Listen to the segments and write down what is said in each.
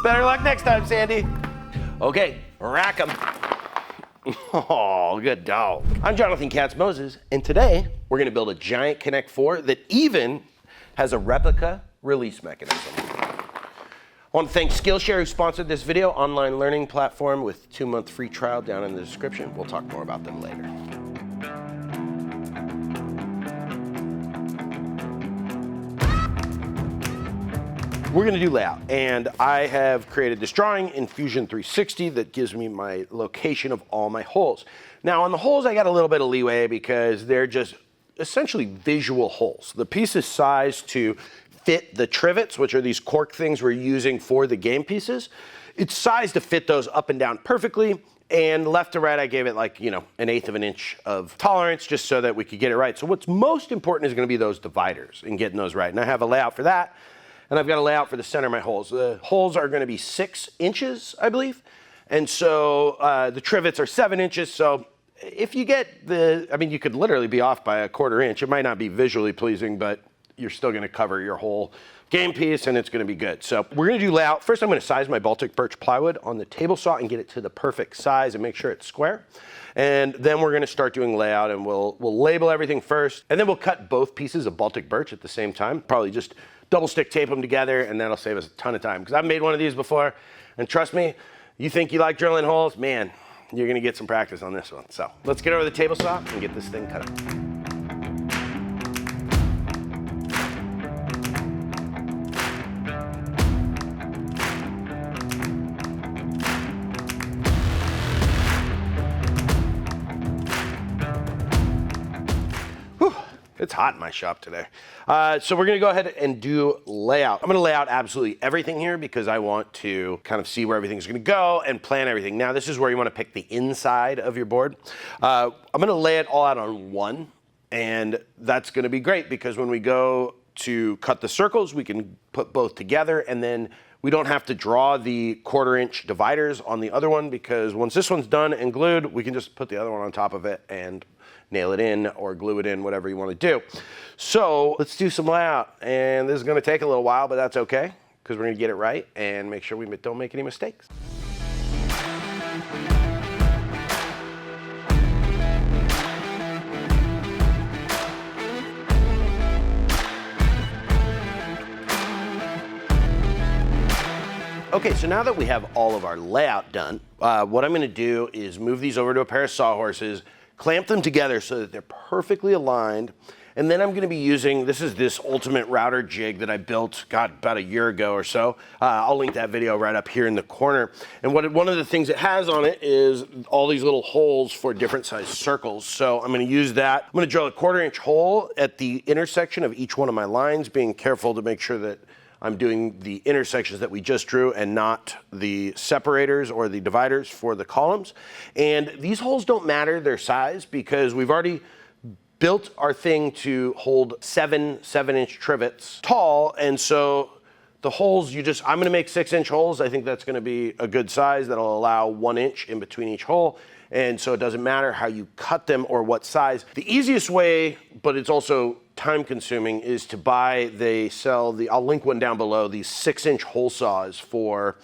Better luck next time, Sandy. Okay, rack 'em. Oh, good dog. I'm Jonathan Katz-Moses, and today we're gonna build a giant Connect 4 that even has a replica release mechanism. I want to thank Skillshare who sponsored this video, online learning platform with 2-month free trial down in the description. We'll talk more about them later. We're gonna do layout, and I have created this drawing in Fusion 360 that gives me my location of all my holes. Now on the holes, I got a little bit of leeway because they're just essentially visual holes. The piece is sized to fit the trivets, which are these cork things we're using for the game pieces. It's sized to fit those up and down perfectly, and left to right, I gave it like, 1/8 of an inch of tolerance just so that we could get it right. So what's most important is gonna be those dividers and getting those right. And I have a layout for that, and I've got a layout for the center of my holes. The holes are gonna be 6 inches, I believe. And so the trivets are 7 inches, so if you get you could literally be off by 1/4 inch. It might not be visually pleasing, but you're still gonna cover your whole game piece and it's gonna be good. So we're gonna do layout. First, I'm gonna size my Baltic birch plywood on the table saw and get it to the perfect size and make sure it's square. And then we're gonna start doing layout, and we'll label everything first, and then we'll cut both pieces of Baltic birch at the same time. Probably just double stick tape them together, and that'll save us a ton of time. Because I've made one of these before, and trust me, you think you like drilling holes, man, you're gonna get some practice on this one. So let's get over the table saw and get this thing cut up. It's hot in my shop today. So we're gonna go ahead and do layout. I'm gonna lay out absolutely everything here because I want to kind of see where everything's gonna go and plan everything. Now this is where you wanna pick the inside of your board. I'm gonna lay it all out on one, and that's gonna be great because when we go to cut the circles, we can put both together, and then we don't have to draw the 1/4 inch dividers on the other one, because once this one's done and glued, we can just put the other one on top of it and nail it in or glue it in, whatever you want to do. So let's do some layout, and this is going to take a little while, but that's okay because we're going to get it right and make sure we don't make any mistakes. Okay, so now that we have all of our layout done, what I'm going to do is move these over to a pair of sawhorses, clamp them together so that they're perfectly aligned, and then I'm going to be using, this ultimate router jig that I built, about a year ago or so. I'll link that video right up here in the corner. And one of the things it has on it is all these little holes for different size circles. So I'm going to use that. I'm going to drill a 1/4 inch hole at the intersection of each one of my lines, being careful to make sure that I'm doing the intersections that we just drew and not the separators or the dividers for the columns. And these holes don't matter their size because we've already built our thing to hold 7-inch trivets tall. And so the holes, I'm gonna make 6-inch holes. I think that's gonna be a good size that'll allow 1 inch in between each hole. And so it doesn't matter how you cut them or what size. The easiest way, but it's also time consuming, is to buy, I'll link one down below, these 6-inch hole saws for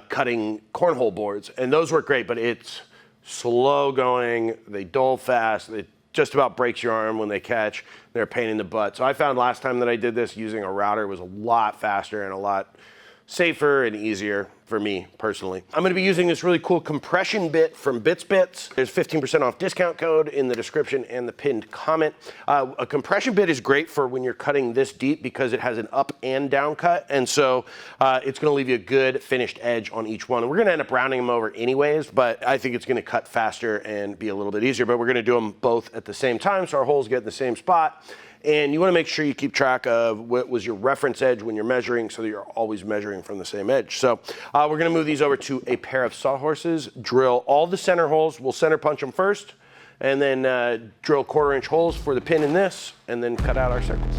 cutting cornhole boards. And those work great, but it's slow going, they dull fast, it just about breaks your arm when they catch, they're a pain in the butt. So I found last time that I did this using a router was a lot faster and a lot safer and easier for me personally. I'm gonna be using this really cool compression bit from Bits. There's 15% off discount code in the description and the pinned comment. A compression bit is great for when you're cutting this deep because it has an up and down cut, and so it's gonna leave you a good finished edge on each one. And we're gonna end up rounding them over anyways, but I think it's gonna cut faster and be a little bit easier, but we're gonna do them both at the same time so our holes get in the same spot. And you want to make sure you keep track of what was your reference edge when you're measuring so that you're always measuring from the same edge. So we're going to move these over to a pair of sawhorses, drill all the center holes. We'll center punch them first, and then drill 1/4 inch holes for the pin in this, and then cut out our circles.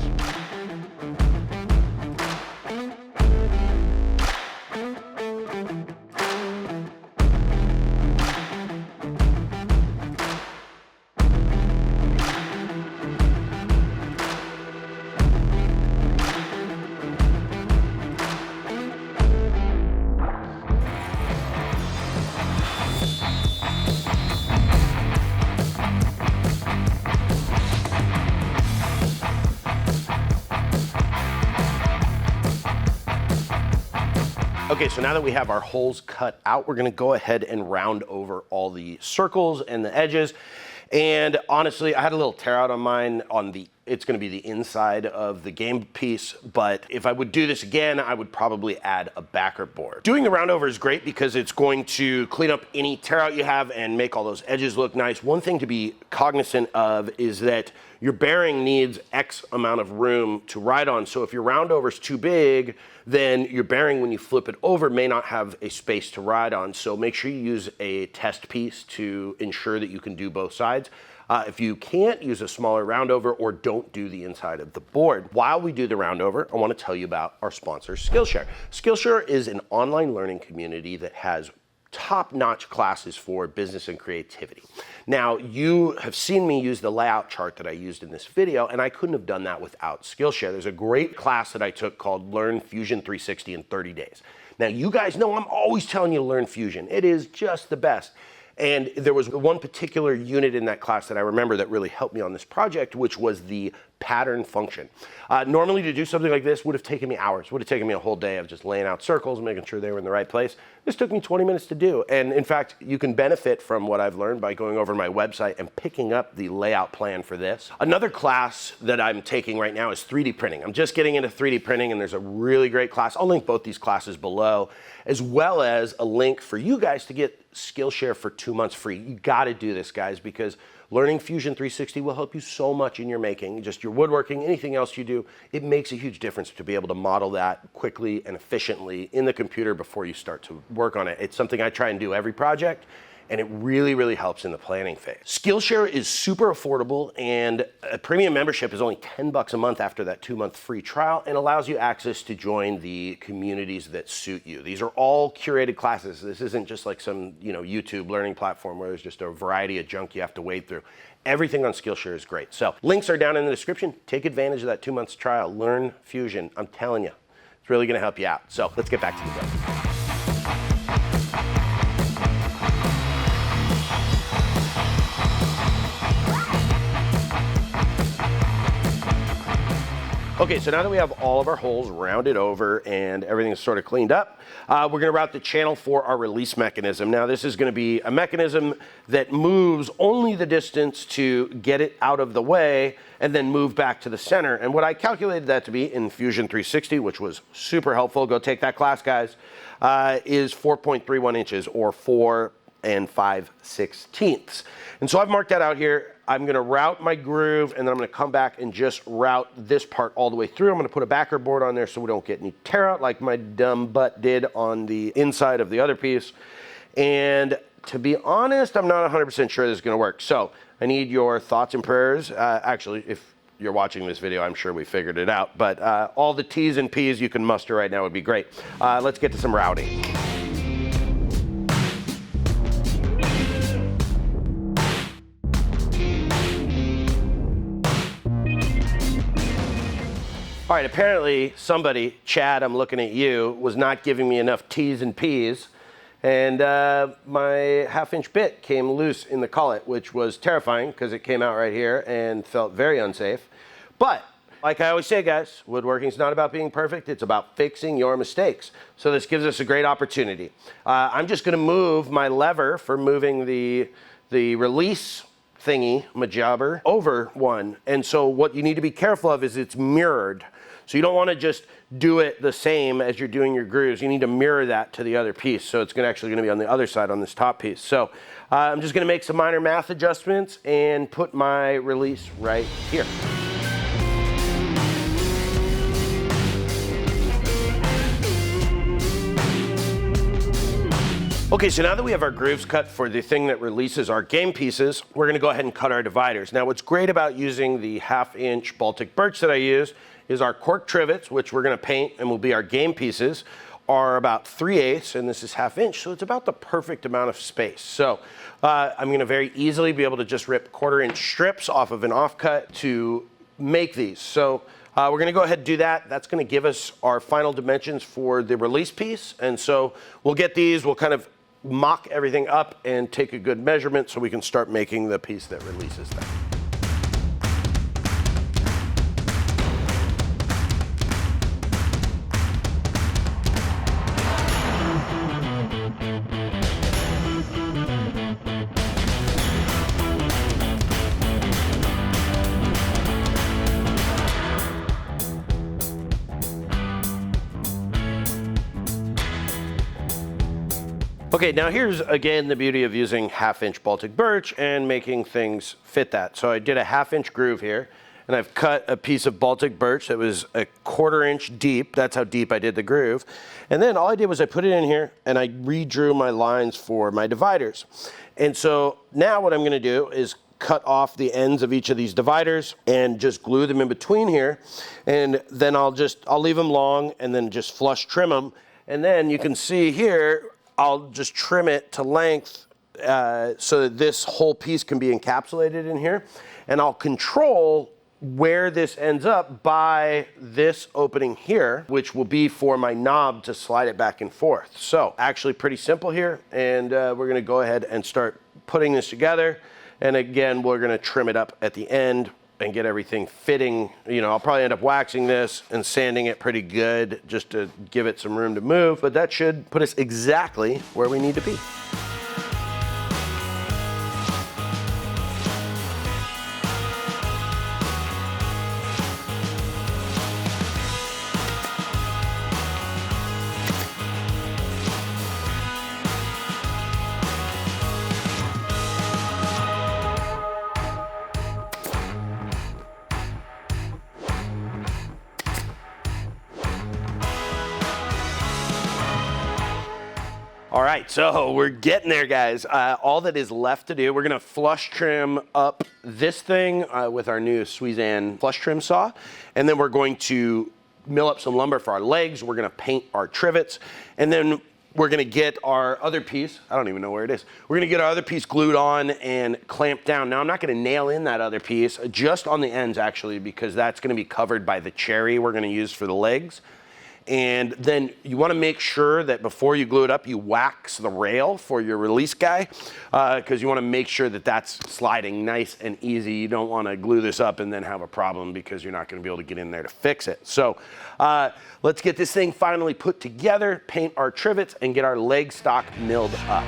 Okay, so now that we have our holes cut out, we're gonna go ahead and round over all the circles and the edges. And honestly, I had a little tear out on mine it's gonna be the inside of the game piece, but if I would do this again, I would probably add a backer board. Doing the round over is great because it's going to clean up any tear out you have and make all those edges look nice. One thing to be cognizant of is that your bearing needs X amount of room to ride on. So if your round over is too big, then your bearing, when you flip it over, may not have a space to ride on. So make sure you use a test piece to ensure that you can do both sides. If you can't, use a smaller round over or don't do the inside of the board. While we do the round over, I want to tell you about our sponsor, Skillshare. Skillshare is an online learning community that has top-notch classes for business and creativity. Now, you have seen me use the layout chart that I used in this video, and I couldn't have done that without Skillshare. There's a great class that I took called Learn Fusion 360 in 30 days. Now, you guys know I'm always telling you to learn Fusion. It is just the best. And there was one particular unit in that class that I remember that really helped me on this project, which was the pattern function. Normally to do something like this would have taken me hours, would have taken me a whole day of just laying out circles and making sure they were in the right place. This took me 20 minutes to do. And in fact, you can benefit from what I've learned by going over to my website and picking up the layout plan for this. Another class that I'm taking right now is 3D printing. I'm just getting into 3D printing, and there's a really great class. I'll link both these classes below, as well as a link for you guys to get Skillshare for 2 months free. You gotta do this, guys, because learning Fusion 360 will help you so much in your making, just your woodworking, anything else you do. It makes a huge difference to be able to model that quickly and efficiently in the computer before you start to work on it. It's something I try and do every project, and it really, really helps in the planning phase. Skillshare is super affordable, and a premium membership is only $10 a month after that 2-month free trial, and allows you access to join the communities that suit you. These are all curated classes. This isn't just like some YouTube learning platform where there's just a variety of junk you have to wade through. Everything on Skillshare is great. So links are down in the description. Take advantage of that 2-month trial. Learn Fusion. I'm telling you, it's really gonna help you out. So let's get back to the build. Okay, so now that we have all of our holes rounded over and everything's sort of cleaned up, we're gonna route the channel for our release mechanism. Now, this is gonna be a mechanism that moves only the distance to get it out of the way and then move back to the center. And what I calculated that to be in Fusion 360, which was super helpful, go take that class, guys, is 4.31 inches or 4 5/16. And so I've marked that out here. I'm gonna route my groove, and then I'm gonna come back and just route this part all the way through. I'm gonna put a backer board on there so we don't get any tear out like my dumb butt did on the inside of the other piece. And to be honest, I'm not 100% sure this is gonna work. So I need your thoughts and prayers. Actually, if you're watching this video, I'm sure we figured it out, but all the T's and P's you can muster right now would be great. Let's get to some routing. All right, apparently somebody, Chad, I'm looking at you, was not giving me enough T's and P's, and my 1/2-inch bit came loose in the collet, which was terrifying because it came out right here and felt very unsafe. But like I always say, guys, woodworking is not about being perfect, it's about fixing your mistakes. So this gives us a great opportunity. I'm just gonna move my lever for moving the release thingy, my jobber, over one. And so what you need to be careful of is it's mirrored. So you don't want to just do it the same as you're doing your grooves. You need to mirror that to the other piece. So it's actually going to be on the other side on this top piece. So I'm just going to make some minor math adjustments and put my release right here. Okay, so now that we have our grooves cut for the thing that releases our game pieces, we're gonna go ahead and cut our dividers. Now, what's great about using the 1/2-inch Baltic birch that I use is our cork trivets, which we're gonna paint and will be our game pieces, are about 3/8, and this is 1/2 inch, so it's about the perfect amount of space. So I'm gonna very easily be able to just rip 1/4 inch strips off of an offcut to make these. So we're gonna go ahead and do that. That's gonna give us our final dimensions for the release piece. And so we'll get these, we'll kind of mock everything up and take a good measurement so we can start making the piece that releases them. Okay, now here's again the beauty of using 1/2-inch Baltic birch and making things fit that. So I did a 1/2-inch groove here, and I've cut a piece of Baltic birch that was a 1/4 inch deep. That's how deep I did the groove. And then all I did was I put it in here and I redrew my lines for my dividers. And so now what I'm gonna do is cut off the ends of each of these dividers and just glue them in between here. And then I'll leave them long and then just flush trim them. And then you can see here, I'll just trim it to length so that this whole piece can be encapsulated in here. And I'll control where this ends up by this opening here, which will be for my knob to slide it back and forth. So actually pretty simple here. And we're gonna go ahead and start putting this together. And again, we're gonna trim it up at the end and get everything fitting. You know, I'll probably end up waxing this and sanding it pretty good just to give it some room to move, but that should put us exactly where we need to be. All right, so we're getting there, guys. All that is left to do, we're gonna flush trim up this thing with our new Sweezan flush trim saw, and then we're going to mill up some lumber for our legs. We're gonna paint our trivets, and then we're gonna get our other piece, I don't even know where it is. We're gonna get our other piece glued on and clamped down. Now I'm not gonna nail in that other piece, just on the ends actually, because that's gonna be covered by the cherry we're gonna use for the legs. And then you want to make sure that before you glue it up, you wax the rail for your release guy, because you want to make sure that that's sliding nice and easy. You don't want to glue this up and then have a problem because you're not going to be able to get in there to fix it. So let's get this thing finally put together, paint our trivets, and get our leg stock milled up.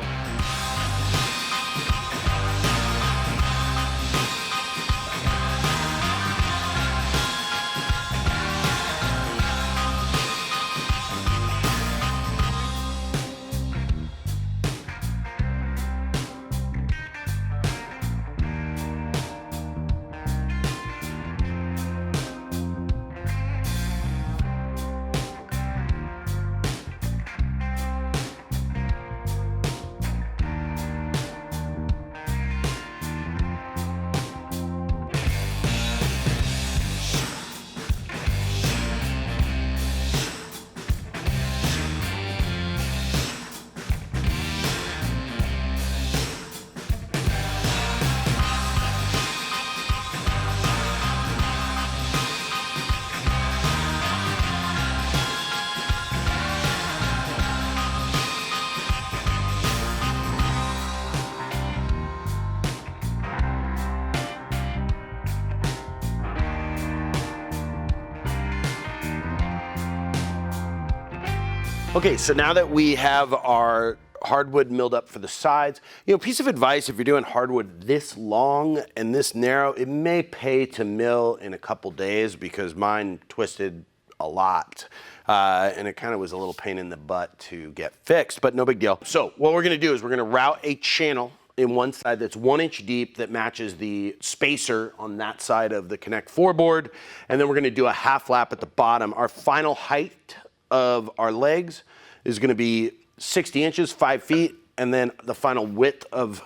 Okay, so now that we have our hardwood milled up for the sides, you know, piece of advice, if you're doing hardwood this long and this narrow, it may pay to mill in a couple days because mine twisted a lot. And it kind of was a little pain in the butt to get fixed, but no big deal. So what we're gonna do is we're gonna route a channel in one side that's 1 inch deep that matches the spacer on that side of the Connect 4 board. And then we're gonna do a half lap at the bottom. Our final height of our legs is gonna be 60 inches, 5 feet, and then the final width of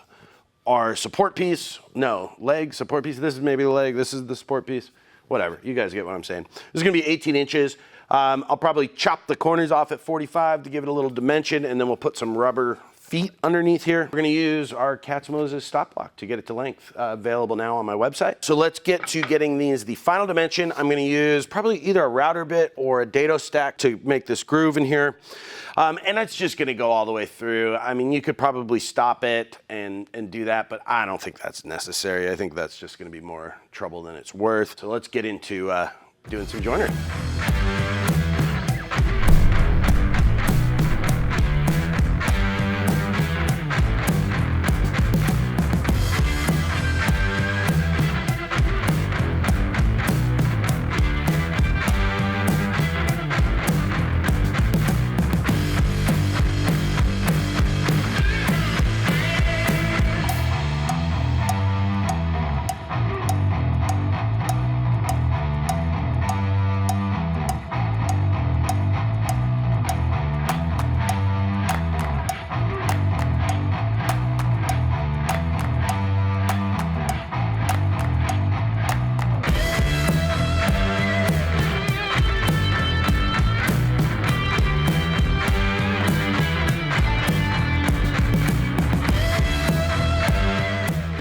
our support piece, leg, support piece, this is maybe the leg, this is the support piece, whatever, you guys get what I'm saying. This is gonna be 18 inches. I'll probably chop the corners off at 45 to give it a little dimension, and then we'll put some rubber feet underneath here. We're gonna use our Katz-Moses stop block to get it to length, available now on my website. So let's get to getting these the final dimension. I'm gonna use probably either a router bit or a dado stack to make this groove in here. And that's just gonna go all the way through. I mean, you could probably stop it and do that, but I don't think that's necessary. I think that's just gonna be more trouble than it's worth. So let's get into doing some joinery.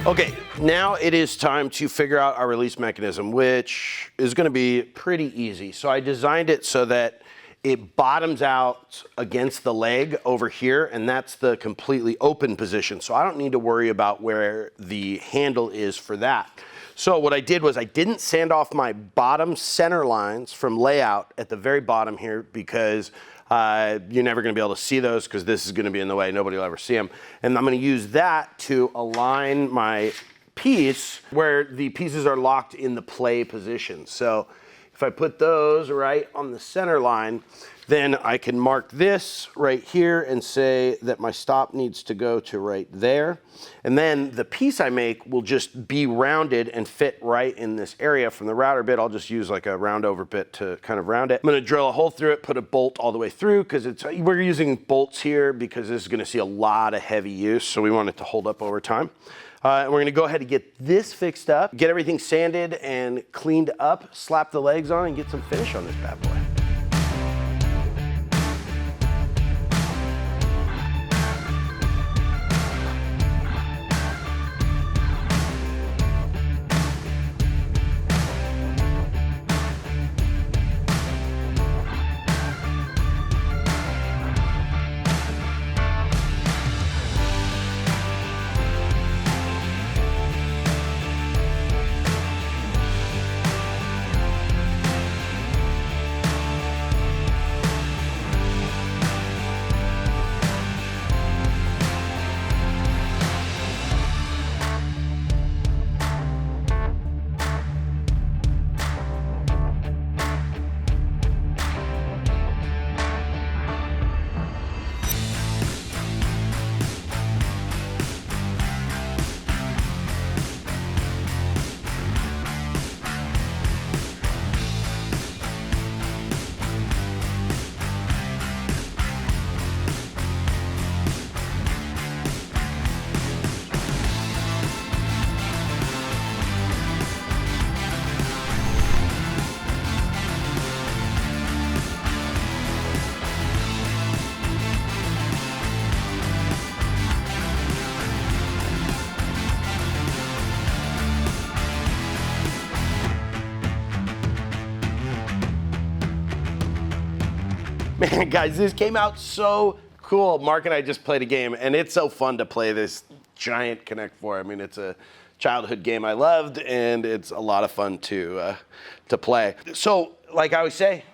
Okay, now it is time to figure out our release mechanism, which is going to be pretty easy. So I designed it so that it bottoms out against the leg over here, and that's the completely open position. So I don't need to worry about where the handle is for that. So what I did was I didn't sand off my bottom center lines from layout at the very bottom here because you're never going to be able to see those because this is going to be in the way. Nobody will ever see them. And I'm going to use that to align my piece where the pieces are locked in the play position. So if I put those right on the center line, then I can mark this right here and say that my stop needs to go to right there. And then the piece I make will just be rounded and fit right in this area from the router bit. I'll just use like a round over bit to kind of round it. I'm gonna drill a hole through it, put a bolt all the way through because we're using bolts here because this is gonna see a lot of heavy use. So we want it to hold up over time. And we're gonna go ahead and get this fixed up, get everything sanded and cleaned up, slap the legs on and get some finish on this bad boy. Man, guys, this came out so cool. Mark and I just played a game, and it's so fun to play this giant Connect 4. I mean, it's a childhood game I loved, and it's a lot of fun to play. So, like I always say,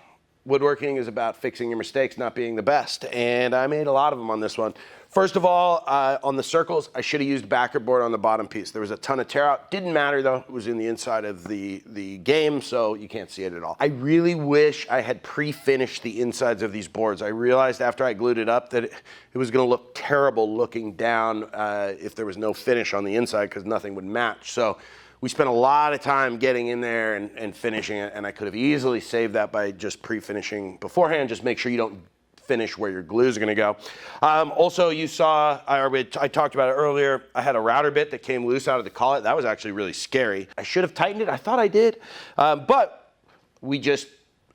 woodworking is about fixing your mistakes, not being the best, and I made a lot of them on this one. First of all, on the circles, I should have used backer board on the bottom piece. There was a ton of tear out. Didn't matter though, it was in the inside of the game, so you can't see it at all. I really wish I had pre-finished the insides of these boards. I realized after I glued it up that it was gonna look terrible looking down if there was no finish on the inside because nothing would match. So we spent a lot of time getting in there and finishing it, and I could have easily saved that by just pre-finishing beforehand. Just make sure you don't finish where your glue is going to go. Also, you saw, I talked about it earlier, I had a router bit that came loose out of the collet. That was actually really scary. I should have tightened it. I thought I did. But we just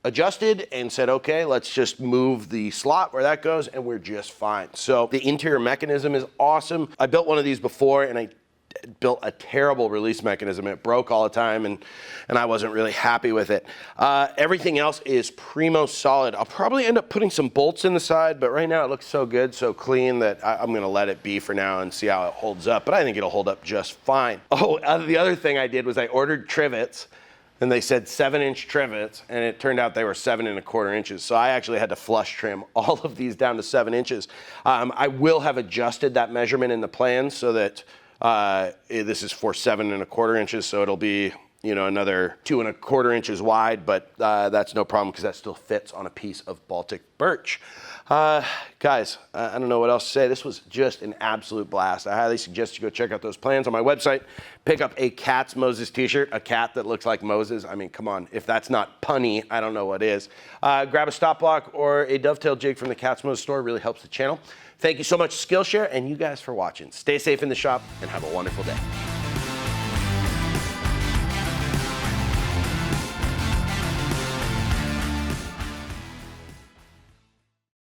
adjusted and said, okay, let's just move the slot where that goes, and we're just fine. So the interior mechanism is awesome. I built one of these before, and I built a terrible release mechanism. It broke all the time, and I wasn't really happy with it. Everything else is primo solid. I'll probably end up putting some bolts in the side, but right now it looks so good, so clean that I'm gonna let it be for now and see how it holds up, but I think it'll hold up just fine. Oh, the other thing I did was I ordered Trivets, and they said 7-inch Trivets, and it turned out they were 7 1/4 inches. So I actually had to flush trim all of these down to 7 inches. I will have adjusted that measurement in the plan so that this is for 7 1/4 inches, so it'll be, you know, another 2 1/4 inches wide, but that's no problem because that still fits on a piece of Baltic birch. Guys, I don't know what else to say. This was just an absolute blast. I highly suggest you go check out those plans on my website. Pick up a Katz-Moses t-shirt, a cat that looks like Moses. I mean, come on. If that's not punny, I don't know what is. Grab a stop block or a dovetail jig from the Katz-Moses store. Really helps the channel. Thank you so much, Skillshare, and you guys for watching. Stay safe in the shop and have a wonderful day.